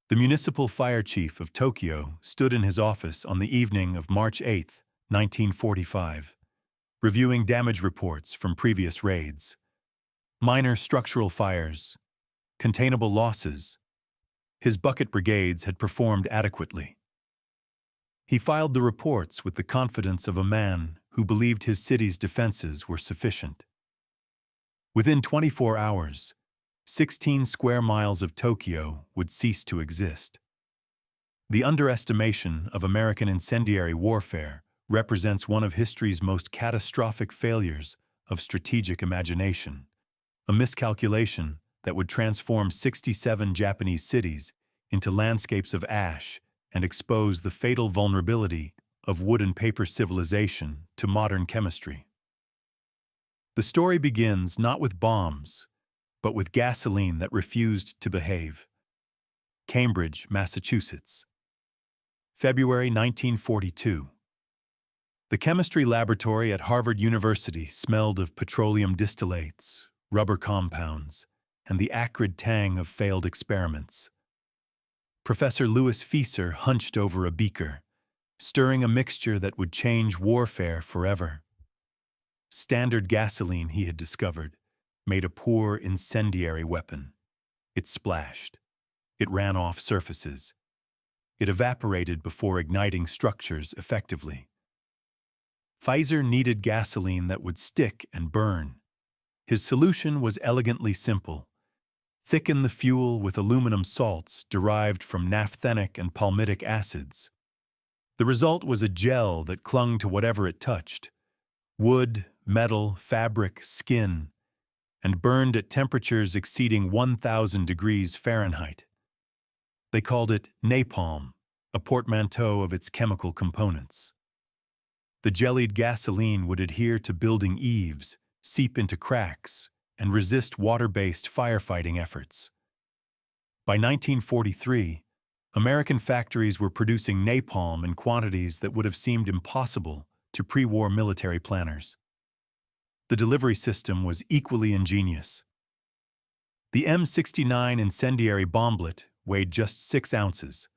The municipal fire chief of Tokyo stood in his office on the evening of March 8, 1945, reviewing damage reports from previous raids. Minor structural fires, containable losses. His bucket brigades had performed adequately. He filed the reports with the confidence of a man who believed his city's defenses were sufficient. Within 24 hours, 16 square miles of Tokyo would cease to exist. The underestimation of American incendiary warfare represents one of history's most catastrophic failures of strategic imagination, a miscalculation that would transform 67 Japanese cities into landscapes of ash and expose the fatal vulnerability of wood and paper civilization to modern chemistry. The story begins not with bombs, but with gasoline that refused to behave. Cambridge, Massachusetts. February 1942. The chemistry laboratory at Harvard University smelled of petroleum distillates, rubber compounds, and the acrid tang of failed experiments. Professor Louis Fieser hunched over a beaker, stirring a mixture that would change warfare forever. Standard gasoline, he had discovered, made a poor incendiary weapon. It splashed. It ran off surfaces. It evaporated before igniting structures effectively. Fieser needed gasoline that would stick and burn. His solution was elegantly simple. Thicken the fuel with aluminum salts derived from naphthenic and palmitic acids. The result was a gel that clung to whatever it touched: wood, metal, fabric, skin, and burned at temperatures exceeding 1,000 degrees Fahrenheit. They called it napalm, a portmanteau of its chemical components. The jellied gasoline would adhere to building eaves, seep into cracks, and resist water-based firefighting efforts. By 1943, American factories were producing napalm in quantities that would have seemed impossible to pre-war military planners. The delivery system was equally ingenious. The M69 incendiary bomblet weighed just 6 ounces,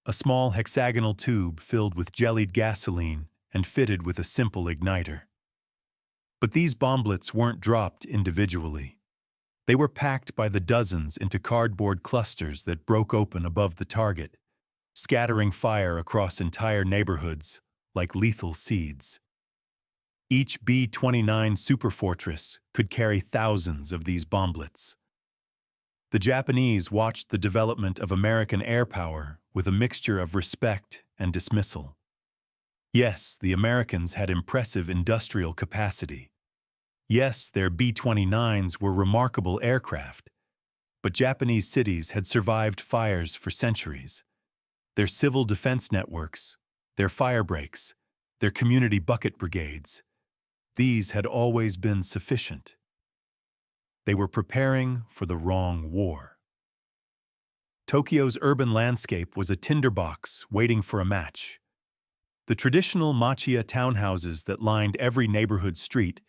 a small hexagonal tube filled with jellied gasoline and fitted with a simple igniter. But these bomblets weren't dropped individually. They were packed by the dozens into cardboard clusters that broke open above the target, scattering fire across entire neighborhoods like lethal seeds. Each B-29 superfortress could carry thousands of these bomblets. The Japanese watched the development of American air power with a mixture of respect and dismissal. Yes, the Americans had impressive industrial capacity. Yes, their B-29s were remarkable aircraft. But Japanese cities had survived fires for centuries. Their civil defense networks, their fire breaks, their community bucket brigades, these had always been sufficient. They were preparing for the wrong war. Tokyo's urban landscape was a tinderbox waiting for a match. The traditional machiya townhouses that lined every neighborhood street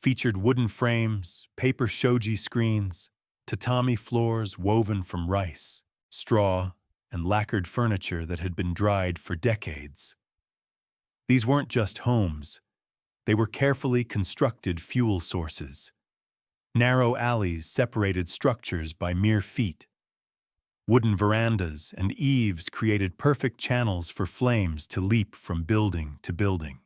featured wooden frames, paper shoji screens, tatami floors woven from rice, straw, and lacquered furniture that had been dried for decades. These weren't just homes. They were carefully constructed fuel sources. Narrow alleys separated structures by mere feet. Wooden verandas and eaves created perfect channels for flames to leap from building to building.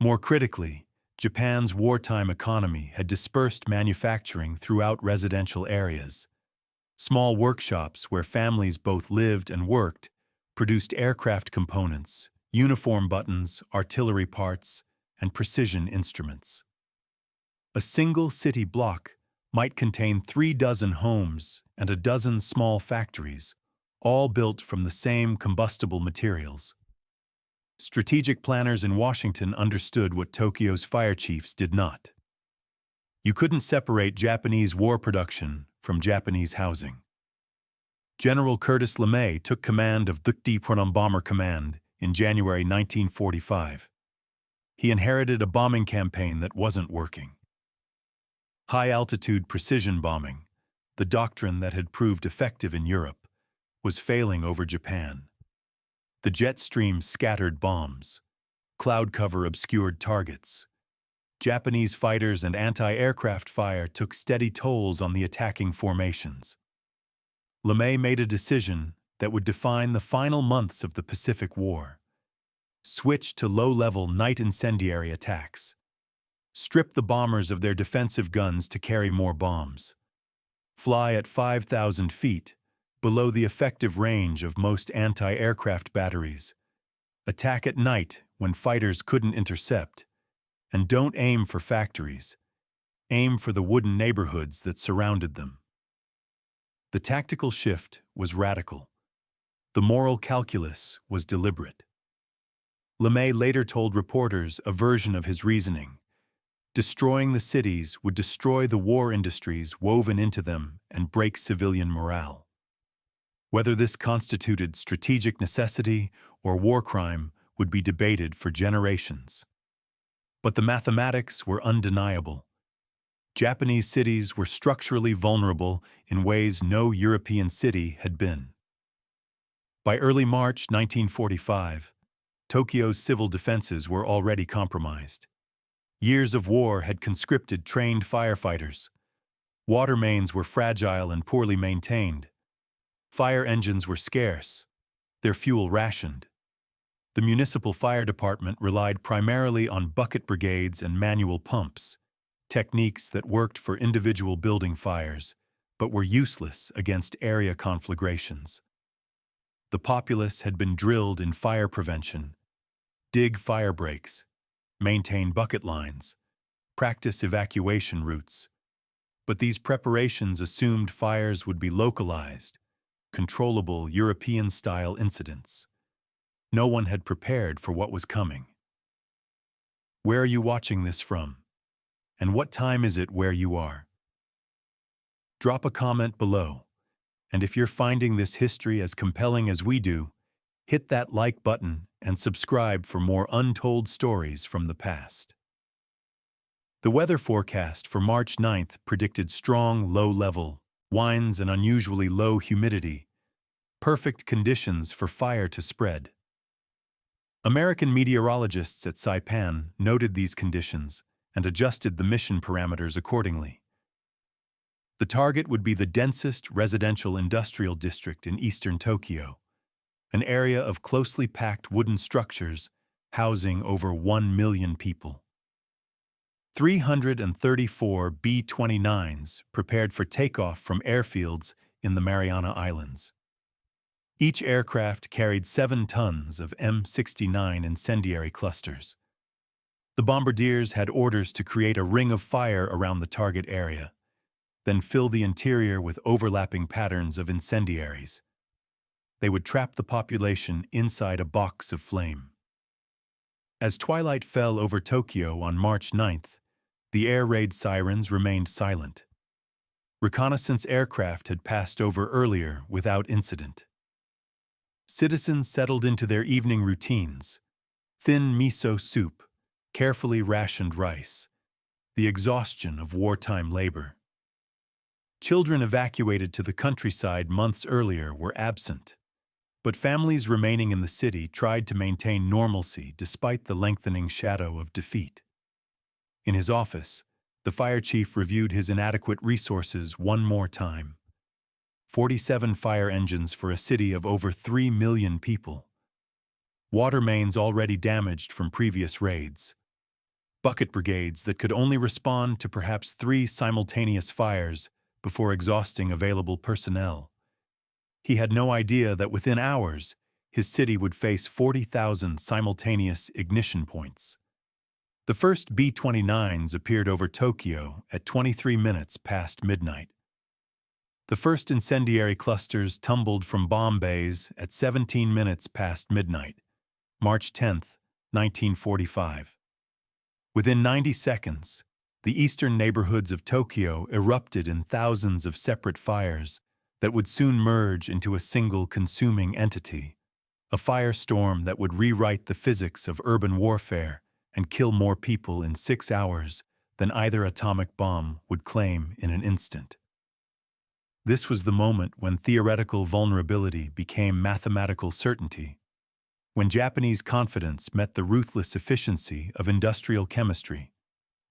More critically, Japan's wartime economy had dispersed manufacturing throughout residential areas. Small workshops where families both lived and worked produced aircraft components, uniform buttons, artillery parts, and precision instruments. A single city block might contain 36 homes and a dozen small factories, all built from the same combustible materials. Strategic planners in Washington understood what Tokyo's fire chiefs did not. You couldn't separate Japanese war production from Japanese housing. General Curtis LeMay took command of the Deep Bomber Command in January 1945. He inherited a bombing campaign that wasn't working. High-altitude precision bombing, the doctrine that had proved effective in Europe, was failing over Japan. The jet stream scattered bombs. Cloud cover obscured targets. Japanese fighters and anti-aircraft fire took steady tolls on the attacking formations. LeMay made a decision that would define the final months of the Pacific War. Switch to low-level night incendiary attacks. Strip the bombers of their defensive guns to carry more bombs. Fly at 5,000 feet, below the effective range of most anti-aircraft batteries. Attack at night when fighters couldn't intercept. And don't aim for factories. Aim for the wooden neighborhoods that surrounded them. The tactical shift was radical. The moral calculus was deliberate. LeMay later told reporters a version of his reasoning. Destroying the cities would destroy the war industries woven into them and break civilian morale. Whether this constituted strategic necessity or war crime would be debated for generations. But the mathematics were undeniable. Japanese cities were structurally vulnerable in ways no European city had been. By early March 1945, Tokyo's civil defenses were already compromised. Years of war had conscripted trained firefighters. Water mains were fragile and poorly maintained. Fire engines were scarce, their fuel rationed. The municipal fire department relied primarily on bucket brigades and manual pumps, techniques that worked for individual building fires, but were useless against area conflagrations. The populace had been drilled in fire prevention, dig fire breaks, maintain bucket lines, practice evacuation routes. But these preparations assumed fires would be localized, controllable European-style incidents. No one had prepared for what was coming. Where are you watching this from? And what time is it where you are? Drop a comment below. And if you're finding this history as compelling as we do, hit that like button and subscribe for more untold stories from the past. The weather forecast for March 9th predicted strong, low-level winds and unusually low humidity, perfect conditions for fire to spread. American meteorologists at Saipan noted these conditions and adjusted the mission parameters accordingly. The target would be the densest residential industrial district in eastern Tokyo, an area of closely packed wooden structures housing over 1 million people. 334 B-29s prepared for takeoff from airfields in the Mariana Islands. Each aircraft carried 7 tons of M69 incendiary clusters. The bombardiers had orders to create a ring of fire around the target area, then fill the interior with overlapping patterns of incendiaries. They would trap the population inside a box of flame. As twilight fell over Tokyo on March 9th, the air raid sirens remained silent. Reconnaissance aircraft had passed over earlier without incident. Citizens settled into their evening routines: thin miso soup, carefully rationed rice, the exhaustion of wartime labor. Children evacuated to the countryside months earlier were absent, but families remaining in the city tried to maintain normalcy despite the lengthening shadow of defeat. In his office, the fire chief reviewed his inadequate resources one more time. 47 fire engines for a city of over 3 million people. Water mains already damaged from previous raids. Bucket brigades that could only respond to perhaps 3 simultaneous fires before exhausting available personnel. He had no idea that within hours, his city would face 40,000 simultaneous ignition points. The first B-29s appeared over Tokyo at 23 minutes past midnight. The first incendiary clusters tumbled from bomb bays at 17 minutes past midnight, March 10, 1945. Within 90 seconds, the eastern neighborhoods of Tokyo erupted in thousands of separate fires that would soon merge into a single consuming entity, a firestorm that would rewrite the physics of urban warfare and kill more people in 6 hours than either atomic bomb would claim in an instant. This was the moment when theoretical vulnerability became mathematical certainty, when Japanese confidence met the ruthless efficiency of industrial chemistry,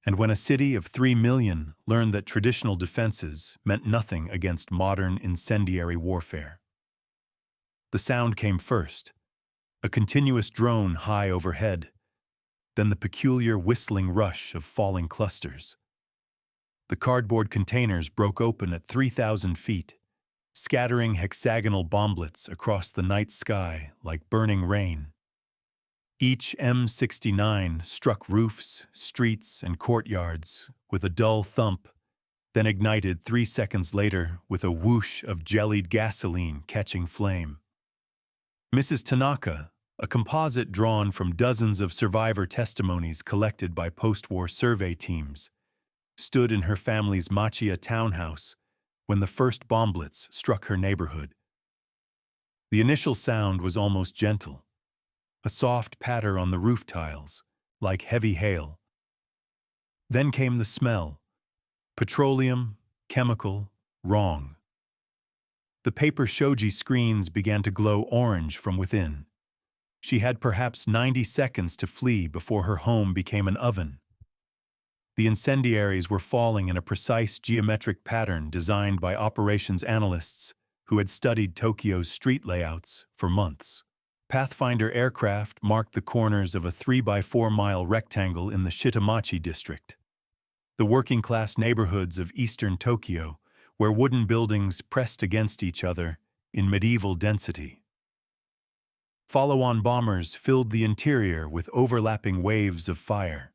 and when a city of 3 million learned that traditional defenses meant nothing against modern incendiary warfare. The sound came first, a continuous drone high overhead, then the peculiar whistling rush of falling clusters. The cardboard containers broke open at 3,000 feet, scattering hexagonal bomblets across the night sky like burning rain. Each M69 struck roofs, streets, and courtyards with a dull thump, then ignited 3 seconds later with a whoosh of jellied gasoline catching flame. Mrs. Tanaka, a composite drawn from dozens of survivor testimonies collected by post-war survey teams, stood in her family's Machiya townhouse when the first bomblets struck her neighborhood. The initial sound was almost gentle, a soft patter on the roof tiles, like heavy hail. Then came the smell: petroleum, chemical, wrong. The paper shoji screens began to glow orange from within. She had perhaps 90 seconds to flee before her home became an oven. The incendiaries were falling in a precise geometric pattern designed by operations analysts who had studied Tokyo's street layouts for months. Pathfinder aircraft marked the corners of a 3-by-4-mile rectangle in the Shitamachi district, the working-class neighborhoods of eastern Tokyo, where wooden buildings pressed against each other in medieval density. Follow-on bombers filled the interior with overlapping waves of fire.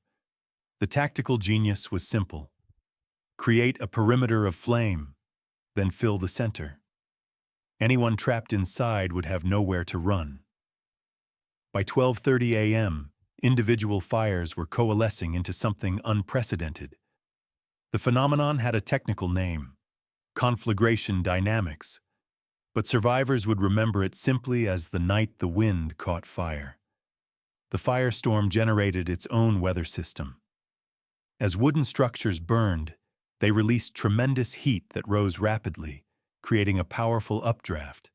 The tactical genius was simple: create a perimeter of flame, then fill the center. Anyone trapped inside would have nowhere to run. By 12:30 a.m., individual fires were coalescing into something unprecedented. The phenomenon had a technical name: conflagration dynamics, but survivors would remember it simply as the night the wind caught fire. The firestorm generated its own weather system. As wooden structures burned, they released tremendous heat that rose rapidly, creating a powerful updraft.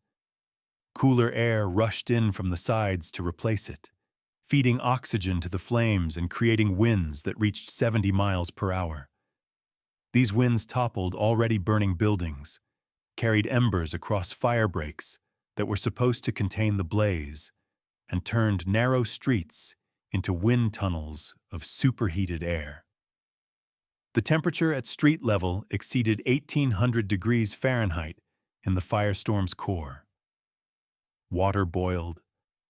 Cooler air rushed in from the sides to replace it, feeding oxygen to the flames and creating winds that reached 70 miles per hour. These winds toppled already burning buildings, carried embers across fire breaks that were supposed to contain the blaze, and turned narrow streets into wind tunnels of superheated air. The temperature at street level exceeded 1,800 degrees Fahrenheit in the firestorm's core. Water boiled,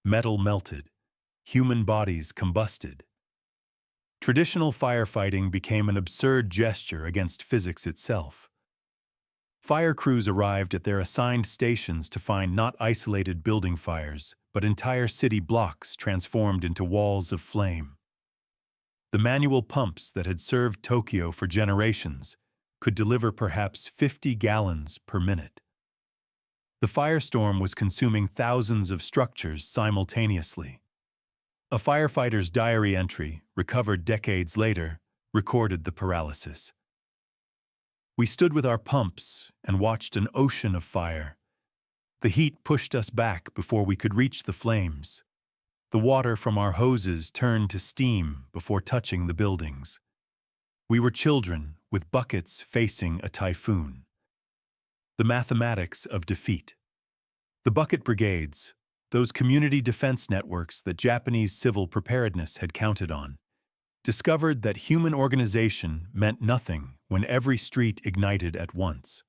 metal melted, human bodies combusted. Traditional firefighting became an absurd gesture against physics itself. Fire crews arrived at their assigned stations to find not isolated building fires, but entire city blocks transformed into walls of flame. The manual pumps that had served Tokyo for generations could deliver perhaps 50 gallons per minute. The firestorm was consuming thousands of structures simultaneously. A firefighter's diary entry, recovered decades later, recorded the paralysis. We stood with our pumps and watched an ocean of fire. The heat pushed us back before we could reach the flames. The water from our hoses turned to steam before touching the buildings. We were children with buckets facing a typhoon. The mathematics of defeat. The bucket brigades, those community defense networks that Japanese civil preparedness had counted on, discovered that human organization meant nothing when every street ignited at once.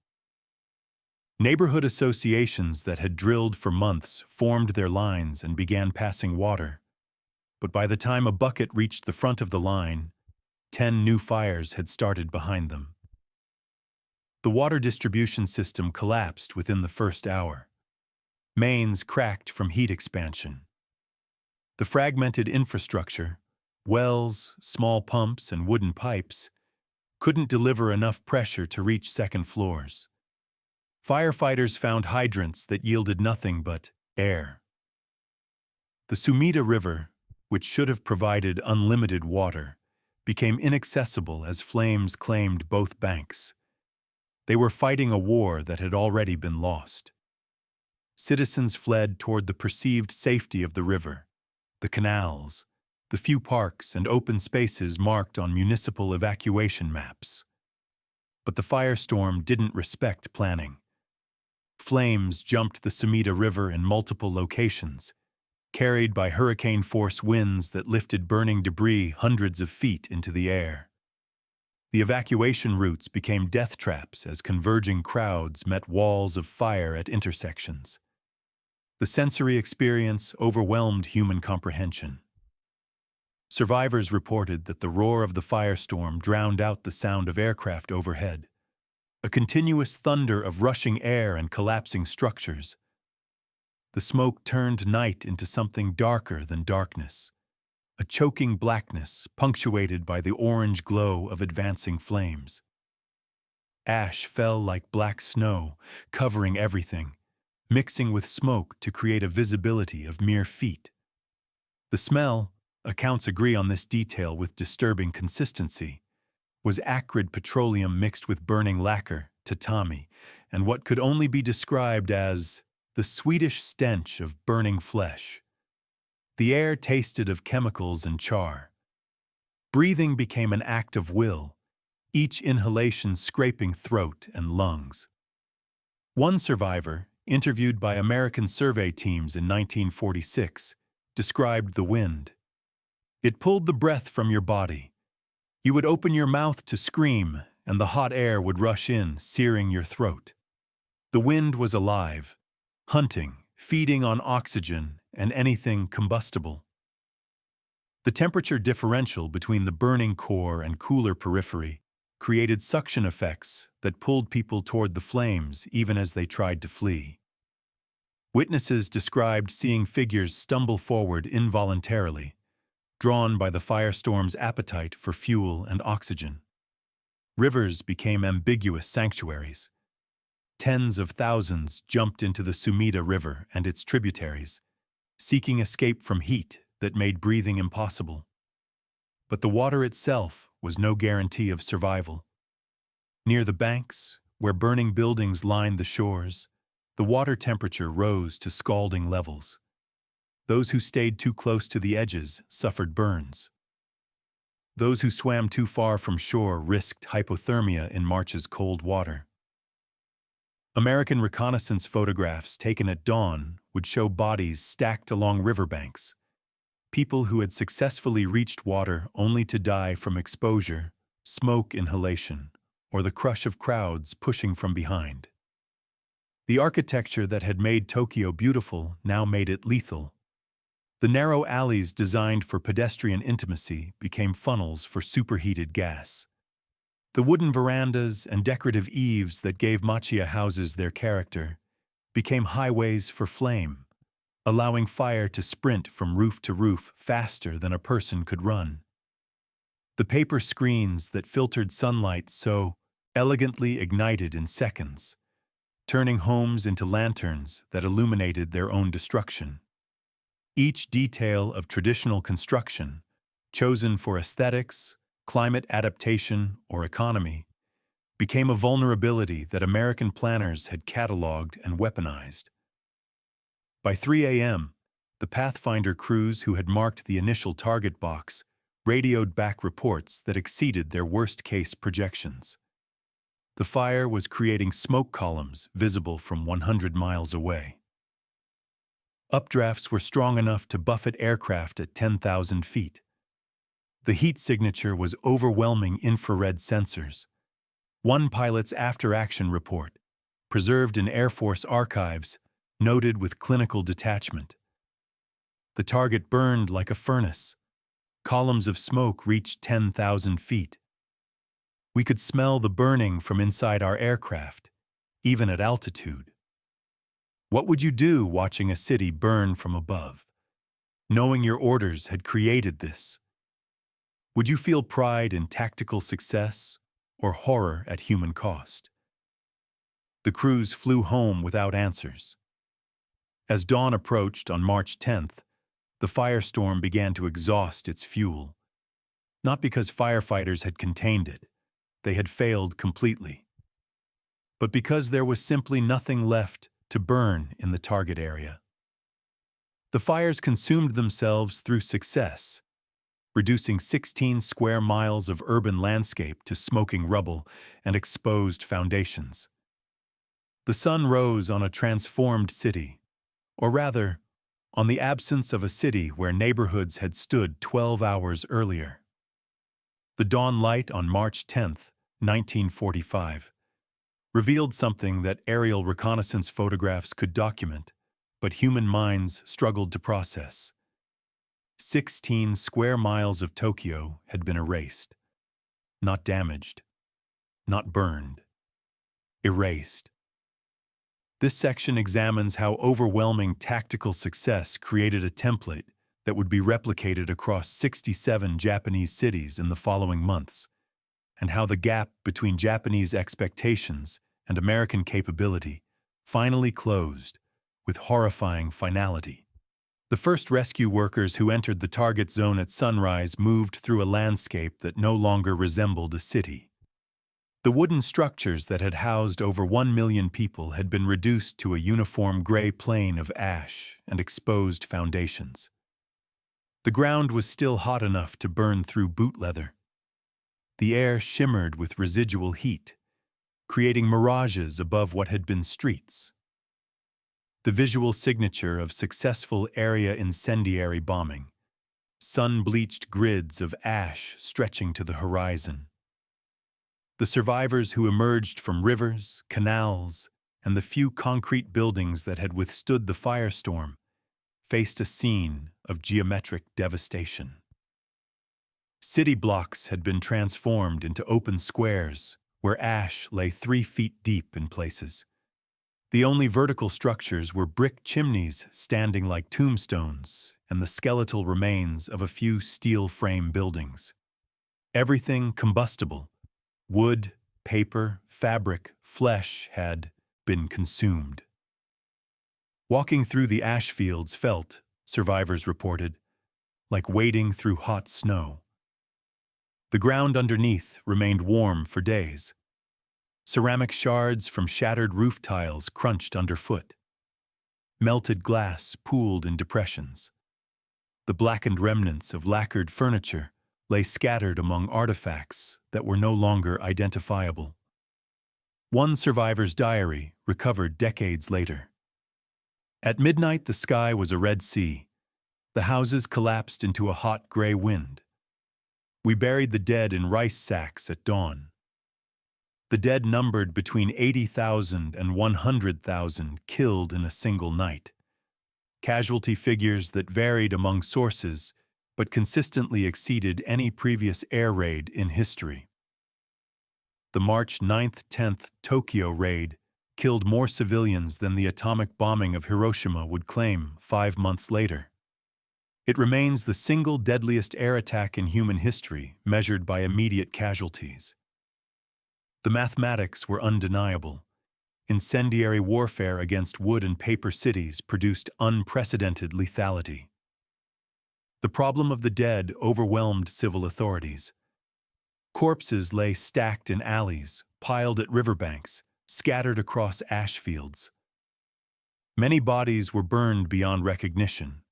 Neighborhood associations that had drilled for months formed their lines and began passing water. But by the time a bucket reached the front of the line, 10 new fires had started behind them. The water distribution system collapsed within the first hour. Mains cracked from heat expansion. The fragmented infrastructure, wells, small pumps, and wooden pipes, couldn't deliver enough pressure to reach second floors. Firefighters found hydrants that yielded nothing but air. The Sumida River, which should have provided unlimited water, became inaccessible as flames claimed both banks. They were fighting a war that had already been lost. Citizens fled toward the perceived safety of the river, the canals, the few parks and open spaces marked on municipal evacuation maps. But the firestorm didn't respect planning. Flames jumped the Sumida River in multiple locations, carried by hurricane-force winds that lifted burning debris hundreds of feet into the air. The evacuation routes became death traps as converging crowds met walls of fire at intersections. The sensory experience overwhelmed human comprehension. Survivors reported that the roar of the firestorm drowned out the sound of aircraft overhead, a continuous thunder of rushing air and collapsing structures. The smoke turned night into something darker than darkness, a choking blackness punctuated by the orange glow of advancing flames. Ash fell like black snow, covering everything, mixing with smoke to create a visibility of mere feet. The smell, accounts agree on this detail with disturbing consistency, was acrid petroleum mixed with burning lacquer, tatami, and what could only be described as the Swedish stench of burning flesh. The air tasted of chemicals and char. Breathing became an act of will, each inhalation scraping throat and lungs. One survivor, interviewed by American survey teams in 1946, described the wind. It pulled the breath from your body. You would open your mouth to scream, and the hot air would rush in, searing your throat. The wind was alive, hunting, feeding on oxygen and anything combustible. The temperature differential between the burning core and cooler periphery created suction effects that pulled people toward the flames even as they tried to flee. Witnesses described seeing figures stumble forward involuntarily, drawn by the firestorm's appetite for fuel and oxygen. Rivers became ambiguous sanctuaries. Tens of thousands jumped into the Sumida River and its tributaries, seeking escape from heat that made breathing impossible. But the water itself was no guarantee of survival. Near the banks, where burning buildings lined the shores, the water temperature rose to scalding levels. Those who stayed too close to the edges suffered burns. Those who swam too far from shore risked hypothermia in March's cold water. American reconnaissance photographs taken at dawn would show bodies stacked along riverbanks, people who had successfully reached water only to die from exposure, smoke inhalation, or the crush of crowds pushing from behind. The architecture that had made Tokyo beautiful now made it lethal. The narrow alleys designed for pedestrian intimacy became funnels for superheated gas. The wooden verandas and decorative eaves that gave machiya houses their character became highways for flame, allowing fire to sprint from roof to roof faster than a person could run. The paper screens that filtered sunlight so elegantly ignited in seconds, turning homes into lanterns that illuminated their own destruction. Each detail of traditional construction, chosen for aesthetics, climate adaptation, or economy, became a vulnerability that American planners had cataloged and weaponized. By 3 a.m., the Pathfinder crews who had marked the initial target box radioed back reports that exceeded their worst-case projections. The fire was creating smoke columns visible from 100 miles away. Updrafts were strong enough to buffet aircraft at 10,000 feet. The heat signature was overwhelming infrared sensors. One pilot's after-action report, preserved in Air Force archives, noted with clinical detachment. The target burned like a furnace. Columns of smoke reached 10,000 feet. We could smell the burning from inside our aircraft, even at altitude. What would you do watching a city burn from above, knowing your orders had created this? Would you feel pride in tactical success or horror at human cost? The crews flew home without answers. As dawn approached on March 10th, the firestorm began to exhaust its fuel. Not because firefighters had contained it, they had failed completely. but because there was simply nothing left to burn in the target area. The fires consumed themselves through success, reducing 16 square miles of urban landscape to smoking rubble and exposed foundations. The sun rose on a transformed city, or rather, on the absence of a city where neighborhoods had stood 12 hours earlier. The dawn light on March 10, 1945, revealed something that aerial reconnaissance photographs could document, but human minds struggled to process. 16 square miles of Tokyo had been erased. Not damaged, not burned, erased. This section examines how overwhelming tactical success created a template that would be replicated across 67 Japanese cities in the following months, and how the gap between Japanese expectations and American capability finally closed with horrifying finality. The first rescue workers who entered the target zone at sunrise moved through a landscape that no longer resembled a city. The wooden structures that had housed over 1 million people had been reduced to a uniform gray plain of ash and exposed foundations. The ground was still hot enough to burn through boot leather. The air shimmered with residual heat, creating mirages above what had been streets. The visual signature of successful area incendiary bombing, sun-bleached grids of ash stretching to the horizon. The survivors who emerged from rivers, canals, and the few concrete buildings that had withstood the firestorm faced a scene of geometric devastation. City blocks had been transformed into open squares where ash lay 3 feet deep in places. The only vertical structures were brick chimneys standing like tombstones and the skeletal remains of a few steel frame buildings. Everything combustible, wood, paper, fabric, flesh had been consumed. Walking through the ash fields felt, survivors reported, like wading through hot snow. The ground underneath remained warm for days. Ceramic shards from shattered roof tiles crunched underfoot. Melted glass pooled in depressions. The blackened remnants of lacquered furniture lay scattered among artifacts that were no longer identifiable. One survivor's diary recovered decades later. At midnight, the sky was a Red Sea. The houses collapsed into a hot gray wind. We buried the dead in rice sacks at dawn. The dead numbered between 80,000 and 100,000 killed in a single night. Casualty figures that varied among sources but consistently exceeded any previous air raid in history. The March 9-10 Tokyo raid killed more civilians than the atomic bombing of Hiroshima would claim 5 months later. It remains the single deadliest air attack in human history, measured by immediate casualties. The mathematics were undeniable. Incendiary warfare against wood and paper cities produced unprecedented lethality. The problem of the dead overwhelmed civil authorities. Corpses lay stacked in alleys, piled at riverbanks, scattered across ash fields. Many bodies were burned beyond recognition,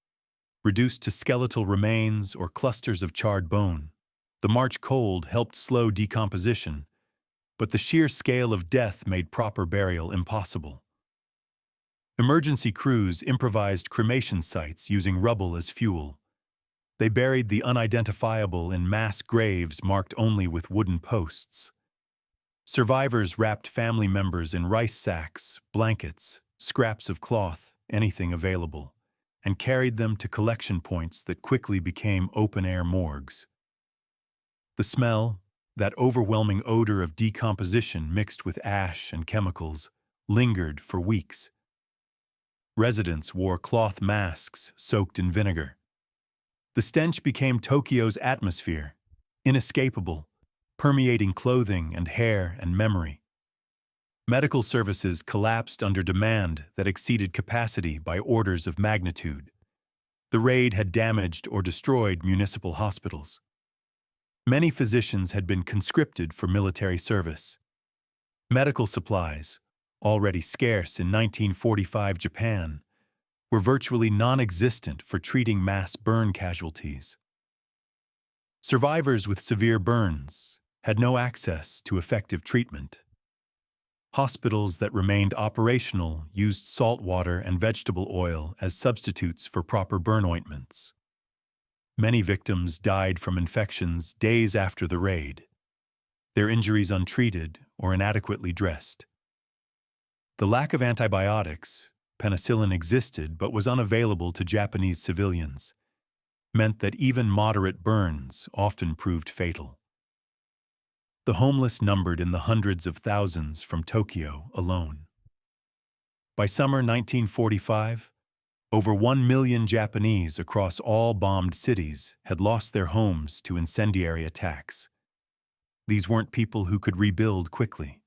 reduced to skeletal remains or clusters of charred bone. The March cold helped slow decomposition, but the sheer scale of death made proper burial impossible. Emergency crews improvised cremation sites using rubble as fuel. They buried the unidentifiable in mass graves marked only with wooden posts. Survivors wrapped family members in rice sacks, blankets, scraps of cloth, anything available, and carried them to collection points that quickly became open-air morgues. The smell, that overwhelming odor of decomposition mixed with ash and chemicals, lingered for weeks. Residents wore cloth masks soaked in vinegar. The stench became Tokyo's atmosphere, inescapable, permeating clothing and hair and memory. Medical services collapsed under demand that exceeded capacity by orders of magnitude. The raid had damaged or destroyed municipal hospitals. Many physicians had been conscripted for military service. Medical supplies, already scarce in 1945 Japan, were virtually non-existent for treating mass burn casualties. Survivors with severe burns had no access to effective treatment. Hospitals that remained operational used salt water and vegetable oil as substitutes for proper burn ointments. Many victims died from infections days after the raid, their injuries untreated or inadequately dressed. The lack of antibiotics, penicillin existed but was unavailable to Japanese civilians, meant that even moderate burns often proved fatal. The homeless numbered in the hundreds of thousands from Tokyo alone. By summer 1945, over 1 million Japanese across all bombed cities had lost their homes to incendiary attacks. These weren't people who could rebuild quickly.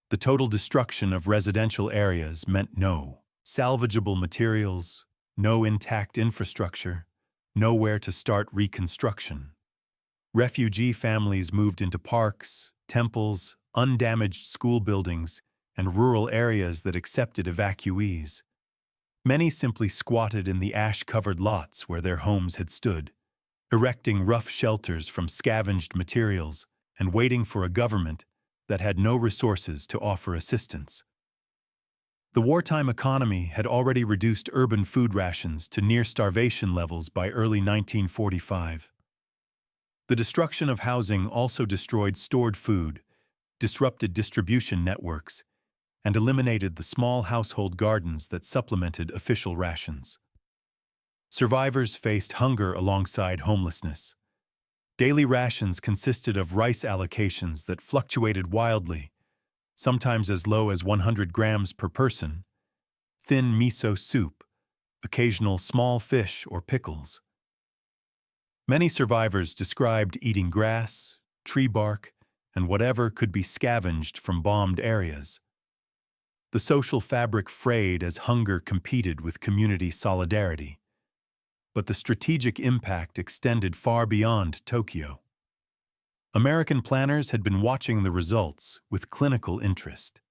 The total destruction of residential areas meant no salvageable materials, no intact infrastructure, nowhere to start reconstruction. Refugee families moved into parks, temples, undamaged school buildings, and rural areas that accepted evacuees. Many simply squatted in the ash-covered lots where their homes had stood, erecting rough shelters from scavenged materials and waiting for a government that had no resources to offer assistance. The wartime economy had already reduced urban food rations to near starvation levels by early 1945. The destruction of housing also destroyed stored food, disrupted distribution networks, and eliminated the small household gardens that supplemented official rations. Survivors faced hunger alongside homelessness. Daily rations consisted of rice allocations that fluctuated wildly, sometimes as low as 100 grams per person, thin miso soup, occasional small fish or pickles. Many survivors described eating grass, tree bark, and whatever could be scavenged from bombed areas. The social fabric frayed as hunger competed with community solidarity. But the strategic impact extended far beyond Tokyo. American planners had been watching the results with clinical interest.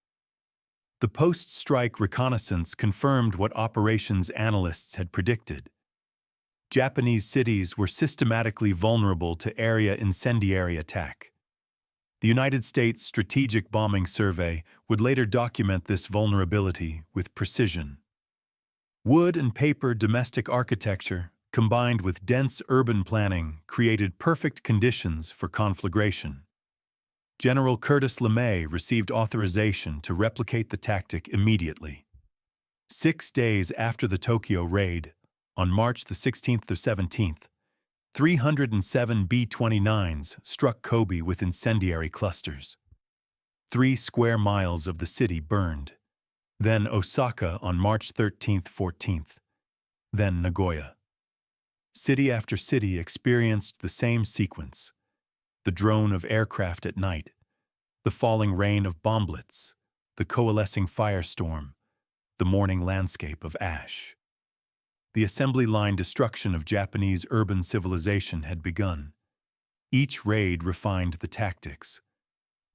The post-strike reconnaissance confirmed what operations analysts had predicted. Japanese cities were systematically vulnerable to area incendiary attack. The United States Strategic Bombing Survey would later document this vulnerability with precision. Wood and paper domestic architecture, combined with dense urban planning, created perfect conditions for conflagration. General Curtis LeMay received authorization to replicate the tactic immediately. 6 days after the Tokyo raid, on March the 16th or 17th, 307 B-29s struck Kobe with incendiary clusters. 3 square miles of the city burned. Then Osaka on March 13th, 14th. Then Nagoya. City after city experienced the same sequence: the drone of aircraft at night, the falling rain of bomblets, the coalescing firestorm, the morning landscape of ash. The assembly line destruction of Japanese urban civilization had begun. Each raid refined the tactics.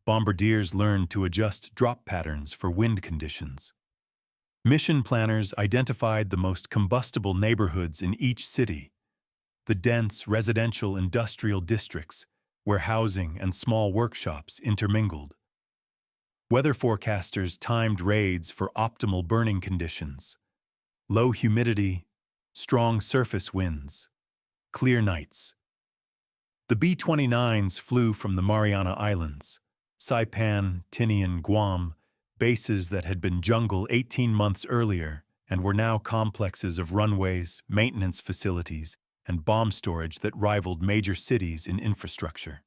Bombardiers learned to adjust drop patterns for wind conditions. Mission planners identified the most combustible neighborhoods in each city, the dense residential industrial districts where housing and small workshops intermingled. Weather forecasters timed raids for optimal burning conditions: low humidity, strong surface winds, clear nights. The B-29s flew from the Mariana Islands, Saipan, Tinian, Guam, bases that had been jungle 18 months earlier and were now complexes of runways, maintenance facilities, and bomb storage that rivaled major cities in infrastructure.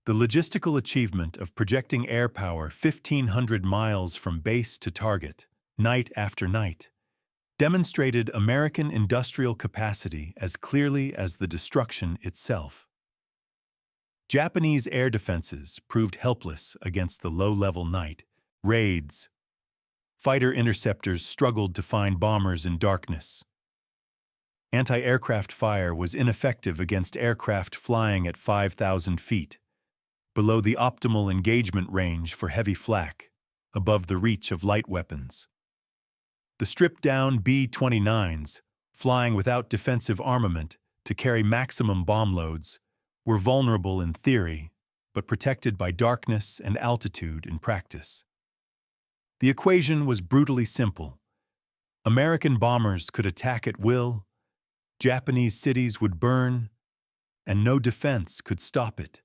The logistical achievement of projecting air power 1,500 miles from base to target, night after night, demonstrated American industrial capacity as clearly as the destruction itself. Japanese air defenses proved helpless against the low-level night raids. Fighter interceptors struggled to find bombers in darkness. Anti-aircraft fire was ineffective against aircraft flying at 5,000 feet, below the optimal engagement range for heavy flak, above the reach of light weapons. The stripped-down B-29s, flying without defensive armament to carry maximum bomb loads, were vulnerable in theory, but protected by darkness and altitude in practice. The equation was brutally simple. American bombers could attack at will, Japanese cities would burn, and no defense could stop it.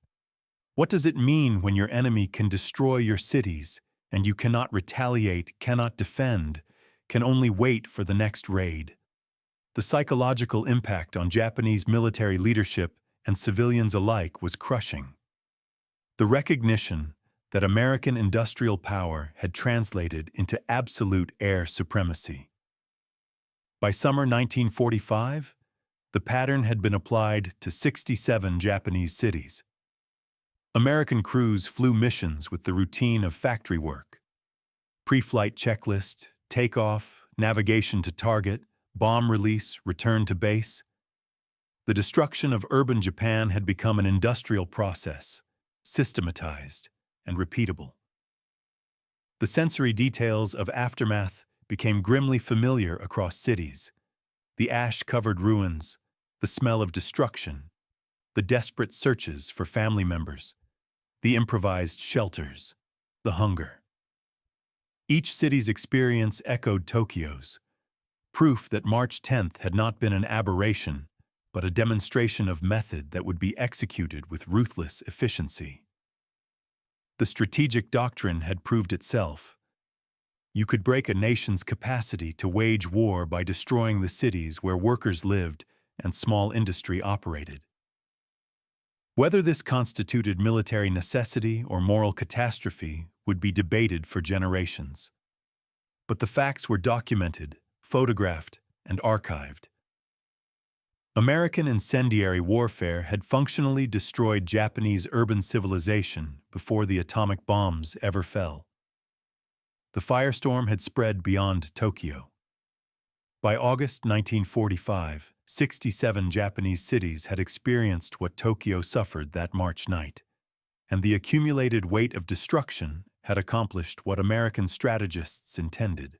What does it mean when your enemy can destroy your cities and you cannot retaliate, cannot defend, can only wait for the next raid? The psychological impact on Japanese military leadership and civilians alike was crushing. The recognition that American industrial power had translated into absolute air supremacy. By summer 1945, the pattern had been applied to 67 Japanese cities. American crews flew missions with the routine of factory work. Pre-flight checklist, takeoff, navigation to target, bomb release, return to base. The destruction of urban Japan had become an industrial process, systematized and repeatable. The sensory details of aftermath became grimly familiar across cities. The ash-covered ruins, the smell of destruction, the desperate searches for family members, the improvised shelters, the hunger. Each city's experience echoed Tokyo's, proof that March 10th had not been an aberration, but a demonstration of method that would be executed with ruthless efficiency. The strategic doctrine had proved itself. You could break a nation's capacity to wage war by destroying the cities where workers lived and small industry operated. Whether this constituted military necessity or moral catastrophe would be debated for generations. But the facts were documented, photographed, and archived. American incendiary warfare had functionally destroyed Japanese urban civilization before the atomic bombs ever fell. The firestorm had spread beyond Tokyo. By August 1945, 67 Japanese cities had experienced what Tokyo suffered that March night, and the accumulated weight of destruction had accomplished what American strategists intended: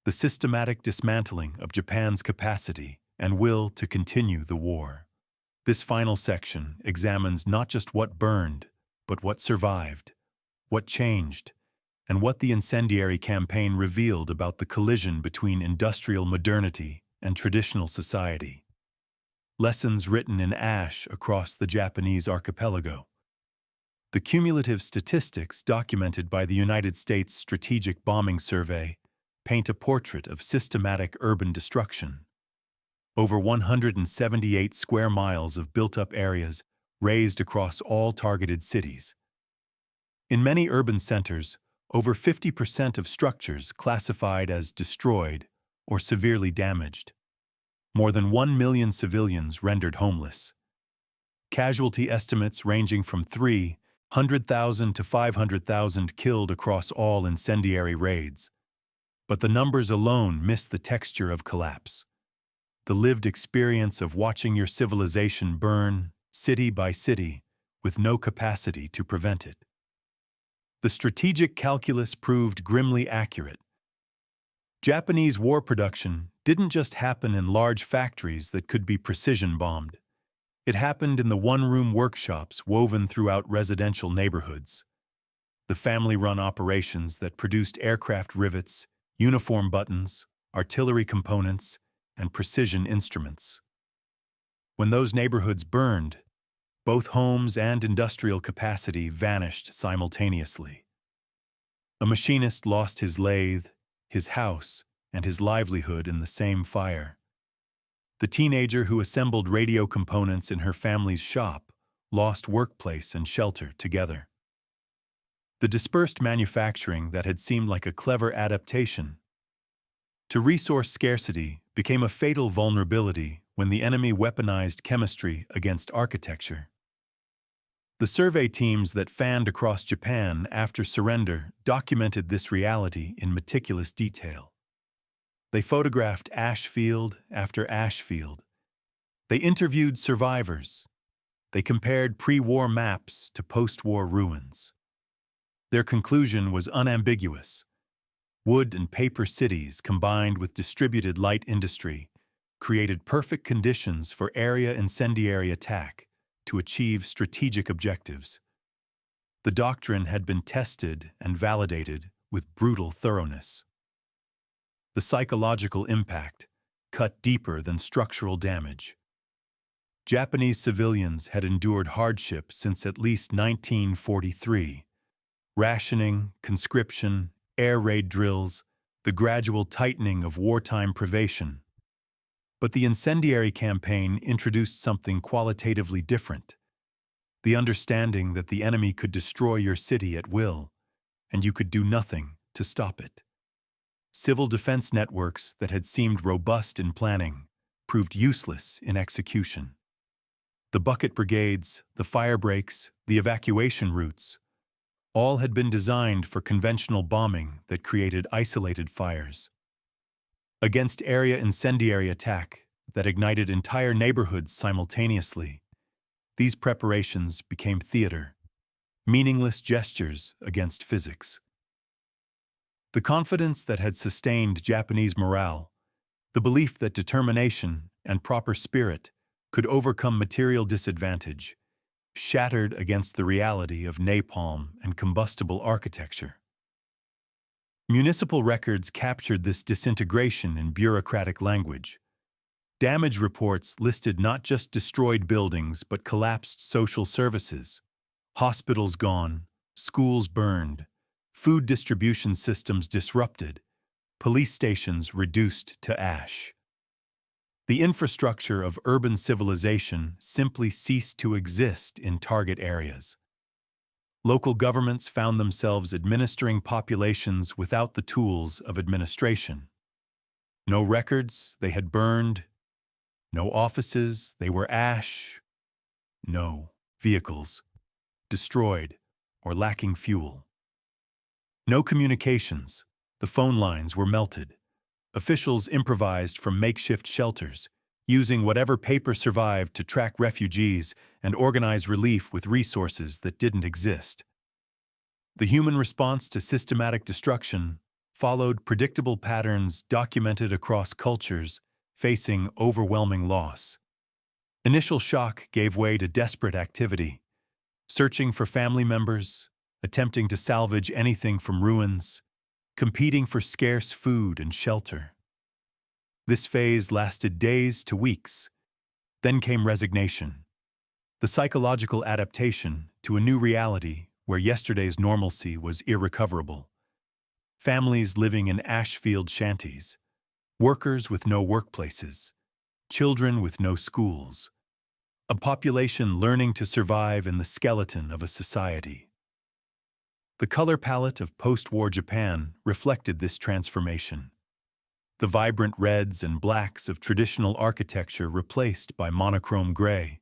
the systematic dismantling of Japan's capacity and will to continue the war. This final section examines not just what burned, but what survived, what changed, and what the incendiary campaign revealed about the collision between industrial modernity and traditional society. Lessons written in ash across the Japanese archipelago. The cumulative statistics documented by the United States Strategic Bombing Survey paint a portrait of systematic urban destruction. Over 178 square miles of built-up areas razed across all targeted cities. In many urban centers, over 50% of structures classified as destroyed or severely damaged. More than 1 million civilians rendered homeless. Casualty estimates ranging from 300,000 to 500,000 killed across all incendiary raids. But the numbers alone miss the texture of collapse. The lived experience of watching your civilization burn, city by city, with no capacity to prevent it. The strategic calculus proved grimly accurate. Japanese war production didn't just happen in large factories that could be precision-bombed. It happened in the one-room workshops woven throughout residential neighborhoods. The family-run operations that produced aircraft rivets, uniform buttons, artillery components, and precision instruments. When those neighborhoods burned, both homes and industrial capacity vanished simultaneously. A machinist lost his lathe, his house, and his livelihood in the same fire. The teenager who assembled radio components in her family's shop lost workplace and shelter together. The dispersed manufacturing that had seemed like a clever adaptation to resource scarcity became a fatal vulnerability when the enemy weaponized chemistry against architecture. The survey teams that fanned across Japan after surrender documented this reality in meticulous detail. They photographed ash field after ash field. They interviewed survivors, They compared pre-war maps to post-war ruins. Their conclusion was unambiguous. Wood and paper cities combined with distributed light industry created perfect conditions for area incendiary attack to achieve strategic objectives. The doctrine had been tested and validated with brutal thoroughness. The psychological impact cut deeper than structural damage. Japanese civilians had endured hardship since at least 1943. Rationing, conscription, air raid drills, the gradual tightening of wartime privation. But the incendiary campaign introduced something qualitatively different. The understanding that the enemy could destroy your city at will, and you could do nothing to stop it. Civil defense networks that had seemed robust in planning proved useless in execution. The bucket brigades, the fire breaks, the evacuation routes, all had been designed for conventional bombing that created isolated fires. Against area incendiary attack that ignited entire neighborhoods simultaneously, these preparations became theater, meaningless gestures against physics. The confidence that had sustained Japanese morale, the belief that determination and proper spirit could overcome material disadvantage, shattered against the reality of napalm and combustible architecture. Municipal records captured this disintegration in bureaucratic language. Damage reports listed not just destroyed buildings but collapsed social services, hospitals gone, schools burned, food distribution systems disrupted, police stations reduced to ash. The infrastructure of urban civilization simply ceased to exist in target areas. Local governments found themselves administering populations without the tools of administration. No records, they had burned. No offices, they were ash. No vehicles, destroyed or lacking fuel. No communications, the phone lines were melted. Officials improvised from makeshift shelters, using whatever paper survived to track refugees and organize relief with resources that didn't exist. The human response to systematic destruction followed predictable patterns documented across cultures facing overwhelming loss. Initial shock gave way to desperate activity, searching for family members, attempting to salvage anything from ruins, competing for scarce food and shelter. This phase lasted days to weeks. Then came resignation, the psychological adaptation to a new reality where yesterday's normalcy was irrecoverable. Families living in ash-field shanties, workers with no workplaces, children with no schools, a population learning to survive in the skeleton of a society. The color palette of post-war Japan reflected this transformation. The vibrant reds and blacks of traditional architecture replaced by monochrome gray,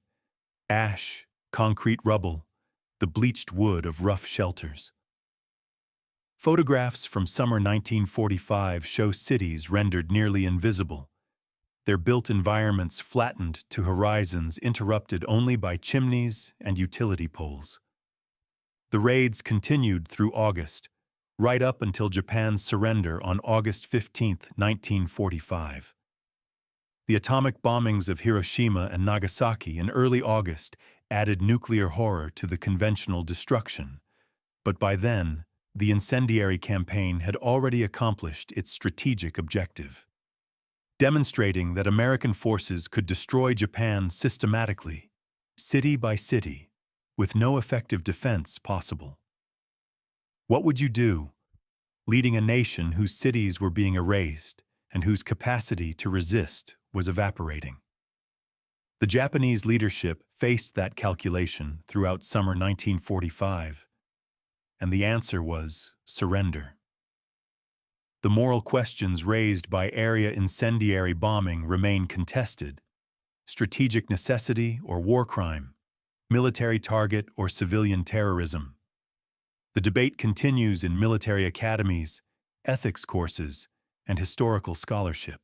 ash, concrete rubble, the bleached wood of rough shelters. Photographs from summer 1945 show cities rendered nearly invisible, their built environments flattened to horizons interrupted only by chimneys and utility poles. The raids continued through August, right up until Japan's surrender on August 15, 1945. The atomic bombings of Hiroshima and Nagasaki in early August added nuclear horror to the conventional destruction, but by then, the incendiary campaign had already accomplished its strategic objective, demonstrating that American forces could destroy Japan systematically, city by city, with no effective defense possible. What would you do, leading a nation whose cities were being erased and whose capacity to resist was evaporating? The Japanese leadership faced that calculation throughout summer 1945, and the answer was surrender. The moral questions raised by area incendiary bombing remain contested: strategic necessity or war crime, military target or civilian terrorism. The debate continues in military academies, ethics courses, and historical scholarship.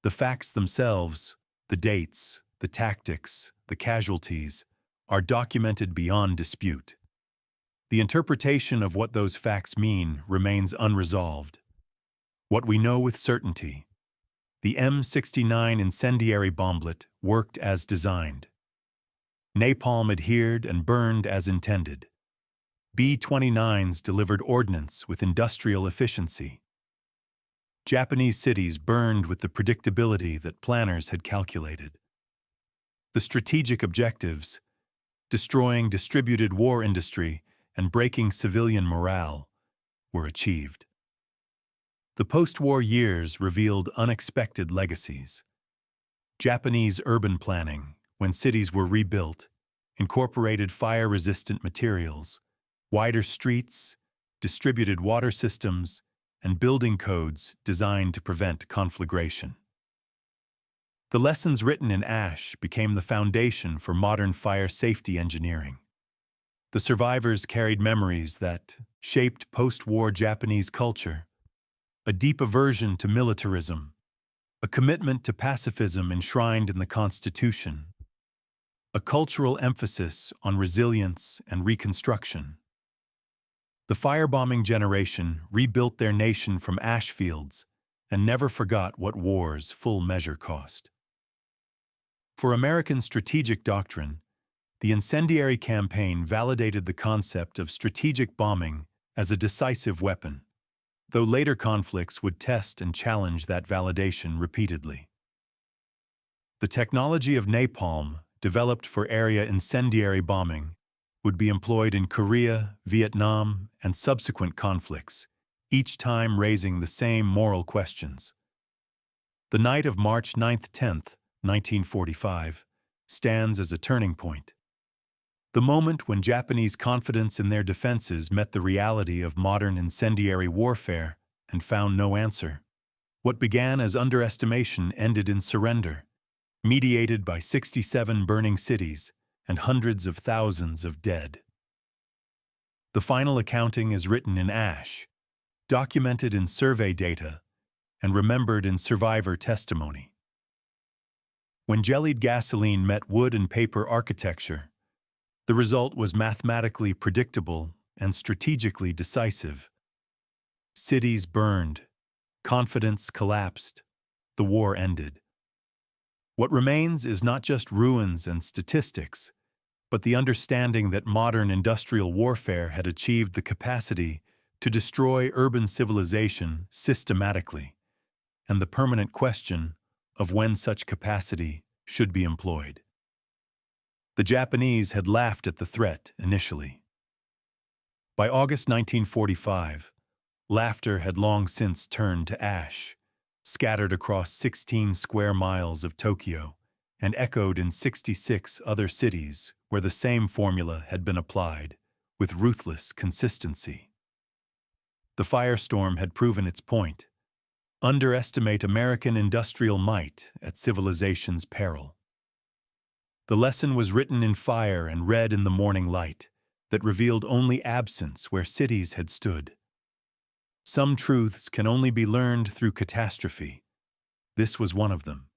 The facts themselves, the dates, the tactics, the casualties, are documented beyond dispute. The interpretation of what those facts mean remains unresolved. What we know with certainty: the M69 incendiary bomblet worked as designed. Napalm adhered and burned as intended. B-29s delivered ordnance with industrial efficiency. Japanese cities burned with the predictability that planners had calculated. The strategic objectives, destroying distributed war industry and breaking civilian morale, were achieved. The post-war years revealed unexpected legacies. Japanese urban planning, when cities were rebuilt, incorporated fire-resistant materials, wider streets, distributed water systems, and building codes designed to prevent conflagration. The lessons written in ash became the foundation for modern fire safety engineering. The survivors carried memories that shaped post-war Japanese culture: a deep aversion to militarism, a commitment to pacifism enshrined in the Constitution, a cultural emphasis on resilience and reconstruction. The firebombing generation rebuilt their nation from ash fields and never forgot what war's full measure cost. For American strategic doctrine, the incendiary campaign validated the concept of strategic bombing as a decisive weapon, though later conflicts would test and challenge that validation repeatedly. The technology of napalm, developed for area incendiary bombing, would be employed in Korea, Vietnam, and subsequent conflicts, each time raising the same moral questions. The night of March 9–10, 1945, stands as a turning point. The moment when Japanese confidence in their defenses met the reality of modern incendiary warfare and found no answer. What began as underestimation ended in surrender, mediated by 67 burning cities and hundreds of thousands of dead. The final accounting is written in ash, documented in survey data, and remembered in survivor testimony. When jellied gasoline met wood and paper architecture, the result was mathematically predictable and strategically decisive. Cities burned, confidence collapsed, the war ended. What remains is not just ruins and statistics, but the understanding that modern industrial warfare had achieved the capacity to destroy urban civilization systematically, and the permanent question of when such capacity should be employed. The Japanese had laughed at the threat initially. By August 1945, laughter had long since turned to ash, scattered across 16 square miles of Tokyo and echoed in 66 other cities where the same formula had been applied with ruthless consistency. The firestorm had proven its point: underestimate American industrial might at civilization's peril. The lesson was written in fire and read in the morning light that revealed only absence where cities had stood. Some truths can only be learned through catastrophe. This was one of them.